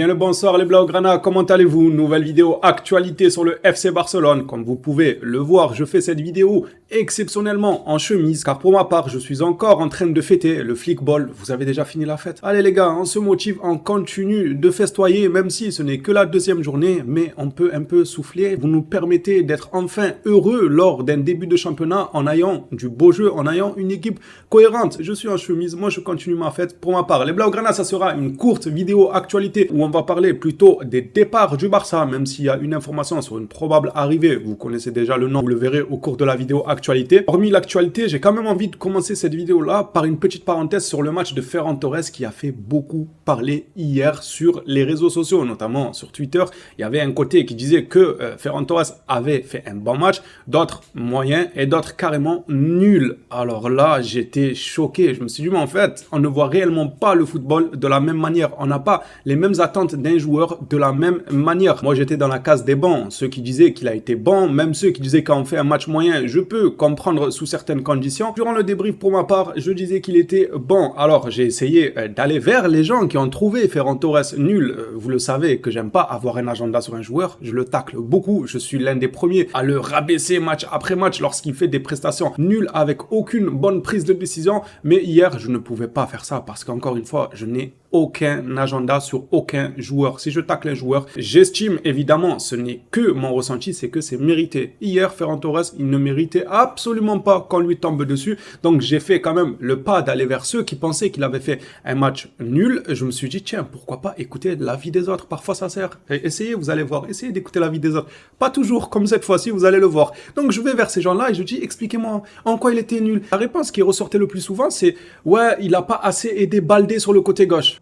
Bien le bonsoir les Blaugrana, comment allez-vous? Nouvelle vidéo actualité sur le FC Barcelone. Comme vous pouvez le voir, je fais cette vidéo exceptionnellement en chemise, car pour ma part, je suis encore en train de fêter le flickball. Vous avez déjà fini la fête? Allez les gars, on se motive, on continue de festoyer, même si ce n'est que la deuxième journée, mais on peut un peu souffler. Vous nous permettez d'être enfin heureux lors d'un début de championnat en ayant du beau jeu, en ayant une équipe cohérente. Je suis en chemise, moi je continue ma fête pour ma part. Les Blaugrana, ça sera une courte vidéo actualité où on va parler plutôt des départs du Barça, même s'il y a une information sur une probable arrivée. Vous connaissez déjà le nom, vous le verrez au cours de la vidéo actualité. Hormis l'actualité, j'ai quand même envie de commencer cette vidéo-là par une petite parenthèse sur le match de Ferran Torres qui a fait beaucoup parler hier sur les réseaux sociaux, notamment sur Twitter. Il y avait un côté qui disait que Ferran Torres avait fait un bon match, d'autres moyens et d'autres carrément nuls. Alors là, j'étais choqué. Je me suis dit, mais en fait, on ne voit réellement pas le football de la même manière. On n'a pas les mêmes attentes d'un joueur de la même manière. Moi, j'étais dans la case des bons. Ceux qui disaient qu'il a été bon, même ceux qui disaient qu'on fait un match moyen, je peux comprendre sous certaines conditions. Durant le débrief, pour ma part, je disais qu'il était bon. Alors, j'ai essayé d'aller vers les gens qui ont trouvé Ferran Torres nul. Vous le savez que j'aime pas avoir un agenda sur un joueur. Je le tacle beaucoup. Je suis l'un des premiers à le rabaisser match après match lorsqu'il fait des prestations nulles avec aucune bonne prise de décision. Mais hier, je ne pouvais pas faire ça parce qu'encore une fois, je n'ai aucun agenda sur aucun joueur. Si je tacle un joueur, j'estime évidemment, ce n'est que mon ressenti, c'est que c'est mérité. Hier, Ferran Torres, il ne méritait absolument pas qu'on lui tombe dessus. Donc j'ai fait quand même le pas d'aller vers ceux qui pensaient qu'il avait fait un match nul. Je me suis dit, tiens, pourquoi pas écouter l'avis des autres? Parfois ça sert. Et essayez, vous allez voir, essayez d'écouter l'avis des autres. Pas toujours comme cette fois-ci, vous allez le voir. Donc je vais vers ces gens-là et je dis, expliquez-moi en quoi il était nul. La réponse qui ressortait le plus souvent, c'est, ouais, il n'a pas assez aidé Baldé sur le côté gauche.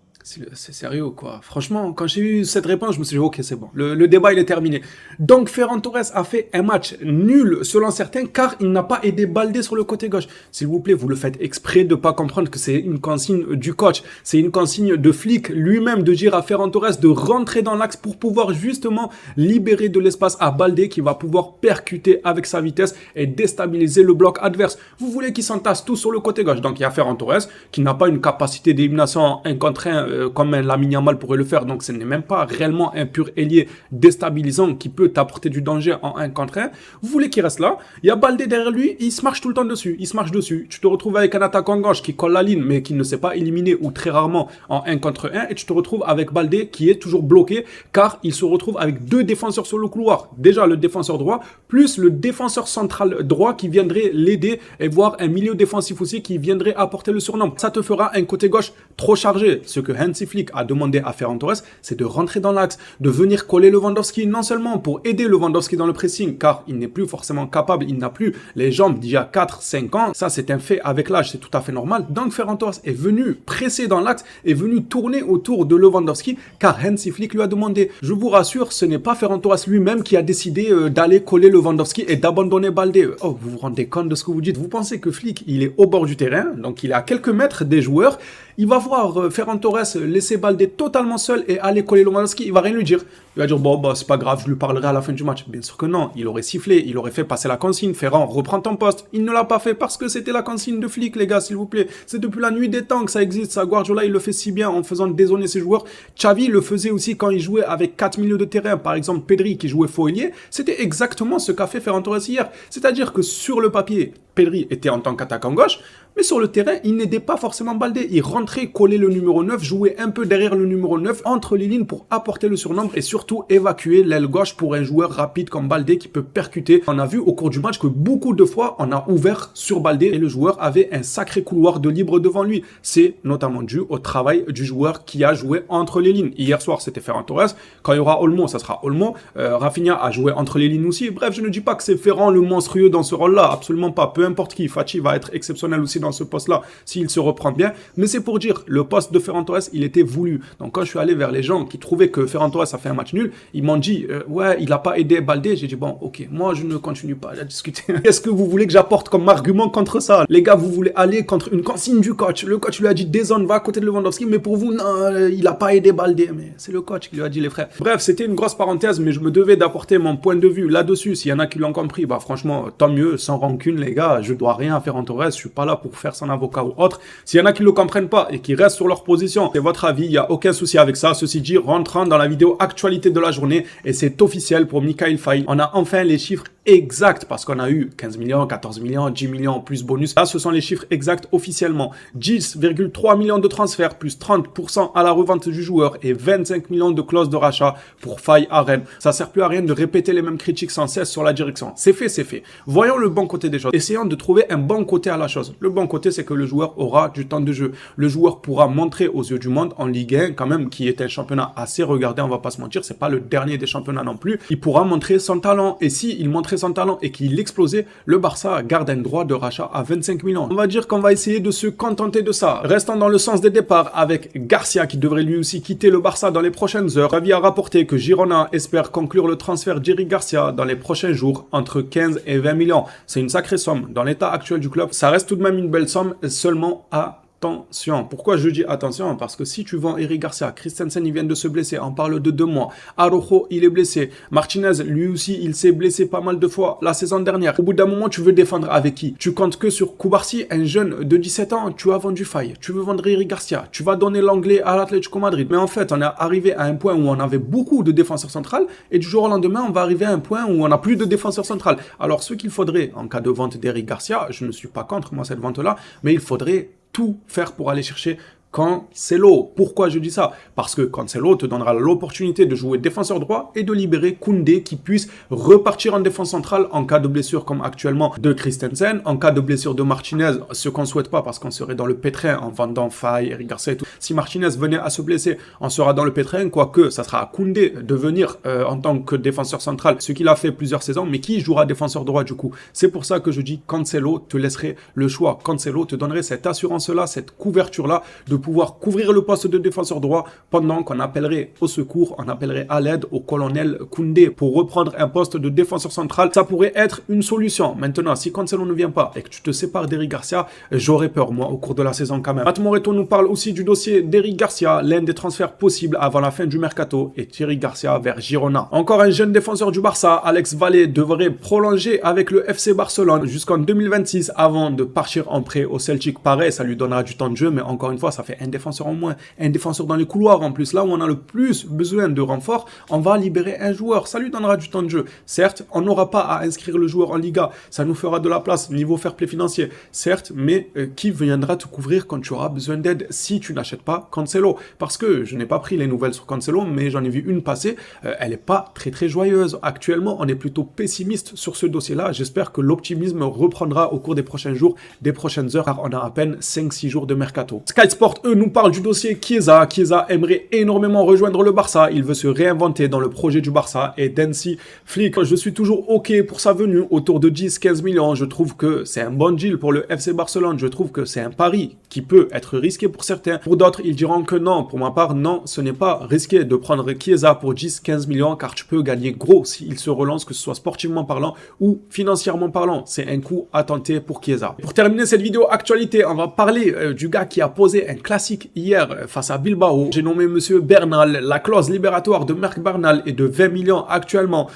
C'est sérieux, quoi. Franchement, quand j'ai eu cette réponse, je me suis dit, ok, c'est bon. Le débat, il est terminé. Donc, Ferran Torres a fait un match nul, selon certains, car il n'a pas aidé Baldé sur le côté gauche. S'il vous plaît, vous le faites exprès de ne pas comprendre que c'est une consigne du coach. C'est une consigne de flic lui-même de dire à Ferran Torres de rentrer dans l'axe pour pouvoir justement libérer de l'espace à Baldé qui va pouvoir percuter avec sa vitesse et déstabiliser le bloc adverse. Vous voulez qu'il s'entasse tout sur le côté gauche. Donc, il y a Ferran Torres qui n'a pas une capacité d'élimination 1 contre 1 comme un Lamine Yamal pourrait le faire. Donc, ce n'est même pas réellement un pur ailier déstabilisant qui peut t'apporter du danger en 1 contre 1. Vous voulez qu'il reste là. Il y a Baldé derrière lui. Il se marche tout le temps dessus. Il se marche dessus. Tu te retrouves avec un attaquant gauche qui colle la ligne, mais qui ne s'est pas éliminé ou très rarement en 1 contre 1. Et tu te retrouves avec Baldé qui est toujours bloqué car il se retrouve avec deux défenseurs sur le couloir. Déjà, le défenseur droit plus le défenseur central droit qui viendrait l'aider et voir un milieu défensif aussi qui viendrait apporter le surnombre. Ça te fera un côté gauche trop chargé. Ce que Hansi Flick a demandé à Ferran Torres, c'est de rentrer dans l'axe, de venir coller Lewandowski, non seulement pour aider Lewandowski dans le pressing, car il n'est plus forcément capable, il n'a plus les jambes d'il y a 4-5 ans, ça c'est un fait avec l'âge, c'est tout à fait normal. Donc Ferran Torres est venu presser dans l'axe, est venu tourner autour de Lewandowski, car Hansi Flick lui a demandé. Je vous rassure, ce n'est pas Ferran Torres lui-même qui a décidé d'aller coller Lewandowski et d'abandonner Baldé. Oh, vous vous rendez compte de ce que vous dites? Vous pensez que Flick, il est au bord du terrain, donc il est à quelques mètres des joueurs, il va voir Ferran Torres laisser Baldé totalement seul et aller coller Lewandowski, il va rien lui dire. Il va dire, bon, bah, c'est pas grave, je lui parlerai à la fin du match. Bien sûr que non, il aurait sifflé, il aurait fait passer la consigne. Ferran, reprends ton poste. Il ne l'a pas fait parce que c'était la consigne de Flick, les gars, s'il vous plaît. C'est depuis la nuit des temps que ça existe. Ça, Guardiola, il le fait si bien en faisant dézoner ses joueurs. Xavi le faisait aussi quand il jouait avec 4 milieux de terrain. Par exemple, Pedri qui jouait faux ailier. C'était exactement ce qu'a fait Ferran Torres hier. C'est-à-dire que sur le papier, Pedri était en tant qu'attaquant gauche, mais sur le terrain, il n'aidait pas forcément Baldé. Il rentrait, collait le numéro 9, jouait un peu derrière le numéro 9, entre les lignes pour apporter le surnombre et surtout évacuer l'aile gauche pour un joueur rapide comme Baldé qui peut percuter. On a vu au cours du match que beaucoup de fois, on a ouvert sur Baldé et le joueur avait un sacré couloir de libre devant lui. C'est notamment dû au travail du joueur qui a joué entre les lignes. Hier soir, c'était Ferran Torres. Quand il y aura Olmo, ça sera Olmo. Rafinha a joué entre les lignes aussi. Bref, je ne dis pas que c'est Ferran le monstrueux dans ce rôle-là. Absolument pas. Peu importe qui. Fati va être exceptionnel aussi dans ce poste-là s'il se reprend bien. Mais c'est pour dire, le poste de Ferran Torres, il était voulu. Donc quand je suis allé vers les gens qui trouvaient que Ferran Torres a fait un match nul, ils m'ont dit, ouais, il n'a pas aidé Baldé. J'ai dit, bon, ok, moi je ne continue pas à discuter. Qu'est-ce que vous voulez que j'apporte comme argument contre ça? Les gars, vous voulez aller contre une consigne du coach. Le coach lui a dit, dézone, va à côté de Lewandowski, mais pour vous, non, il n'a pas aidé Baldé. Mais c'est le coach qui lui a dit, les frères. Bref, c'était une grosse parenthèse, mais je me devais d'apporter mon point de vue là-dessus. S'il y en a qui l'ont compris, bah franchement, tant mieux, sans rancune, les gars, je dois rien à Ferran Torres, je suis pas là pour pour faire son avocat ou autre. S'il y en a qui ne le comprennent pas et qui restent sur leur position, c'est votre avis, il n'y a aucun souci avec ça. Ceci dit, rentrant dans la vidéo actualité de la journée, et c'est officiel pour Mikhail Faye, on a enfin les chiffres exacts parce qu'on a eu 15 millions, 14 millions, 10 millions plus bonus. Là, ce sont les chiffres exacts officiellement. 10,3 millions de transferts plus 30% à la revente du joueur et 25 millions de clauses de rachat pour Faye à Rennes. Ça sert plus à rien de répéter les mêmes critiques sans cesse sur la direction. C'est fait, c'est fait. Voyons le bon côté des choses. Essayons de trouver un bon côté à la chose. Le bon côté, c'est que le joueur aura du temps de jeu. Le joueur pourra montrer aux yeux du monde en Ligue 1, quand même, qui est un championnat assez regardé, on va pas se mentir, c'est pas le dernier des championnats non plus. Il pourra montrer son talent. Et si il montrait son talent et qu'il explosait, le Barça garde un droit de rachat à 25 millions. On va dire qu'on va essayer de se contenter de ça. Restant dans le sens des départs avec Garcia qui devrait lui aussi quitter le Barça dans les prochaines heures. Ravi a rapporté que Girona espère conclure le transfert d'Eric Garcia dans les prochains jours entre 15 et 20 millions. C'est une sacrée somme. Dans l'état actuel du club, ça reste tout de même une belle somme, seulement à attention. Pourquoi je dis attention? Parce que si tu vends Eric Garcia, Christensen il vient de se blesser, on parle de 2 mois. Araujo il est blessé. Martinez lui aussi il s'est blessé pas mal de fois la saison dernière. Au bout d'un moment tu veux défendre avec qui? Tu comptes que sur Cubarsí, un jeune de 17 ans, tu as vendu Faye. Tu veux vendre Eric Garcia, tu vas donner l'anglais à l'Atlético Madrid. Mais en fait on est arrivé à un point où on avait beaucoup de défenseurs centrales et du jour au lendemain on va arriver à un point où on n'a plus de défenseurs centrales. Alors ce qu'il faudrait en cas de vente d'Eric Garcia, je ne suis pas contre moi cette vente là, mais il faudrait tout faire pour aller chercher Cancelo. Pourquoi je dis ça? Parce que Cancelo te donnera l'opportunité de jouer défenseur droit et de libérer Koundé qui puisse repartir en défense centrale en cas de blessure comme actuellement de Christensen, en cas de blessure de Martinez, ce qu'on ne souhaite pas parce qu'on serait dans le pétrin en vendant Faye, Eric Garcia et tout. Si Martinez venait à se blesser, on sera dans le pétrin, quoique ça sera à Koundé de venir en tant que défenseur central, ce qu'il a fait plusieurs saisons, mais qui jouera défenseur droit du coup? C'est pour ça que je dis Cancelo te laisserait le choix. Cancelo te donnerait cette assurance-là, cette couverture-là de pouvoir couvrir le poste de défenseur droit pendant qu'on appellerait au secours, on appellerait à l'aide au colonel Koundé pour reprendre un poste de défenseur central. Ça pourrait être une solution. Maintenant, si Cancelo ne vient pas et que tu te sépares d'Eric Garcia, j'aurais peur, moi, au cours de la saison quand même. Matt Moreto nous parle aussi du dossier d'Eric Garcia, l'un des transferts possibles avant la fin du mercato, et Eric Garcia vers Girona. Encore un jeune défenseur du Barça, Alex Vallée, devrait prolonger avec le FC Barcelone jusqu'en 2026 avant de partir en prêt au Celtic. Pareil, ça lui donnera du temps de jeu, mais encore une fois, ça fait un défenseur en moins, un défenseur dans les couloirs en plus, là où on a le plus besoin de renfort, on va libérer un joueur, ça lui donnera du temps de jeu. Certes, on n'aura pas à inscrire le joueur en Liga, ça nous fera de la place niveau fair play financier, certes, mais qui viendra te couvrir quand tu auras besoin d'aide si tu n'achètes pas Cancelo? Parce que je n'ai pas pris les nouvelles sur Cancelo, mais j'en ai vu une passer, elle n'est pas très joyeuse. Actuellement, on est plutôt pessimiste sur ce dossier-là. J'espère que l'optimisme reprendra au cours des prochains jours, des prochaines heures, car on a à peine 5-6 jours de mercato. Sky Sport, eux, nous parlent du dossier Chiesa. Chiesa aimerait énormément rejoindre le Barça. Il veut se réinventer dans le projet du Barça. Et Dancy Flick, je suis toujours OK pour sa venue, autour de 10-15 millions. Je trouve que c'est un bon deal pour le FC Barcelone. Je trouve que c'est un pari qui peut être risqué pour certains. Pour d'autres, ils diront que non. Pour ma part, non, ce n'est pas risqué de prendre Chiesa pour 10-15 millions, car tu peux gagner gros s'il se relance, que ce soit sportivement parlant ou financièrement parlant. C'est un coup à tenter pour Chiesa. Pour terminer cette vidéo actualité, on va parler du gars qui a posé un classique hier face à Bilbao. J'ai nommé monsieur Bernal. La clause libératoire de Marc Bernal est de 20 millions actuellement.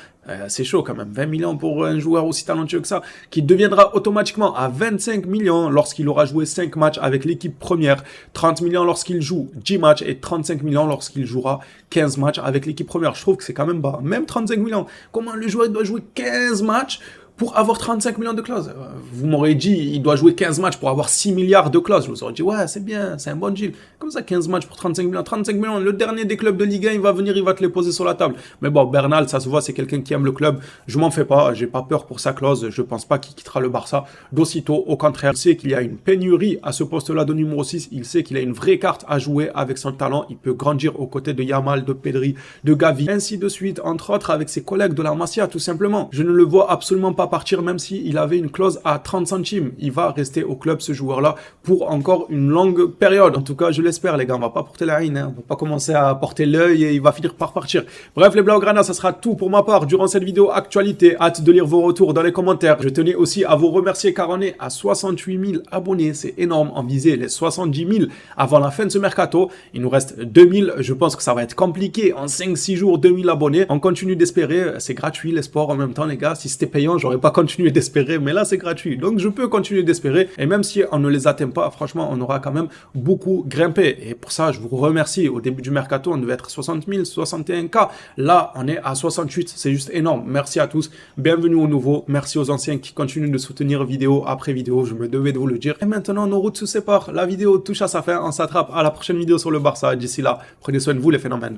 C'est chaud quand même, 20 millions pour un joueur aussi talentueux que ça, qui deviendra automatiquement à 25 millions lorsqu'il aura joué 5 matchs avec l'équipe première, 30 millions lorsqu'il joue 10 matchs et 35 millions lorsqu'il jouera 15 matchs avec l'équipe première. Je trouve que c'est quand même bas, même 35 millions. Comment le joueur doit jouer 15 matchs pour avoir 35 millions de clauses? Vous m'aurez dit, il doit jouer 15 matchs pour avoir 6 milliards de clauses. Je vous aurais dit, ouais, c'est bien, c'est un bon deal. Comme ça, 15 matchs pour 35 millions. 35 millions, le dernier des clubs de Ligue 1, il va venir, il va te les poser sur la table. Mais bon, Bernal, ça se voit, c'est quelqu'un qui aime le club. Je m'en fais pas, j'ai pas peur pour sa clause. Je pense pas qu'il quittera le Barça d'aussitôt. Au contraire, il sait qu'il y a une pénurie à ce poste-là de numéro 6. Il sait qu'il a une vraie carte à jouer avec son talent. Il peut grandir aux côtés de Yamal, de Pedri, de Gavi, ainsi de suite, entre autres avec ses collègues de la Masia, tout simplement. Je ne le vois absolument pas partir, même si il avait une clause à 30 centimes. Il va rester au club, ce joueur-là, pour encore une longue période. En tout cas, je l'espère, les gars. On va pas porter la haine, hein. On va pas commencer à porter l'œil et il va finir par partir. Bref, les Blaugrana, ça sera tout pour ma part durant cette vidéo actualité. Hâte de lire vos retours dans les commentaires. Je tenais aussi à vous remercier car on est à 68 000 abonnés. C'est énorme. On visait les 70 000 avant la fin de ce mercato. Il nous reste 2000. Je pense que ça va être compliqué en 5-6 jours, 2000 abonnés. On continue d'espérer. C'est gratuit, les sports en même temps, les gars. Si c'était payant, j'aurais pas continuer d'espérer, mais là c'est gratuit. Donc je peux continuer d'espérer et même si on ne les atteint pas, franchement, on aura quand même beaucoup grimpé. Et pour ça, je vous remercie. Au début du mercato, on devait être 60 000, 61K. Là, on est à 68. C'est juste énorme. Merci à tous. Bienvenue aux nouveaux. Merci aux anciens qui continuent de soutenir vidéo après vidéo. Je me devais de vous le dire. Et maintenant, nos routes se séparent. La vidéo touche à sa fin. On s'attrape à la prochaine vidéo sur le Barça. D'ici là, prenez soin de vous les phénomènes.